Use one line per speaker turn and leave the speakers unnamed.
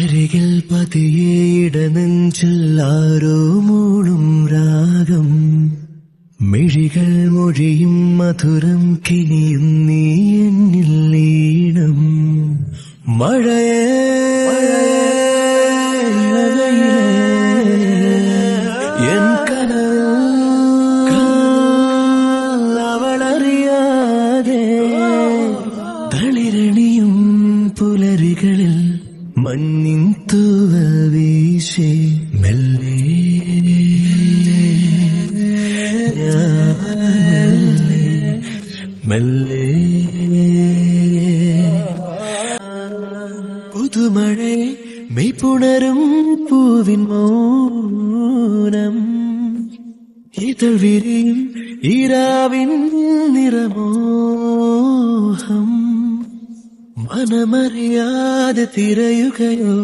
അരികിൽ പതിയെ ഇടനെഞ്ചിൽ ആരോ മൂളും രാഗം, മിഴികൾ മൊഴിയും മധുരം കിനിയും നീ എന്നിൽ ഈണം. മഴയേ എൻ കനവിൽ അവളറിയാതെ തളിരണിയും പുലരികളിൽ മഞ്ഞിൻ തൂവൽ വീശി മെല്ലെ മെല്ലെ പുതുമഴേ മെയ്പുണരും പൂവിൻ മൗനം, ഇതൾ വിരിയും ഈരാവിൻ നിറമോഹം. മനമറിയാതെ തിരയുകയോ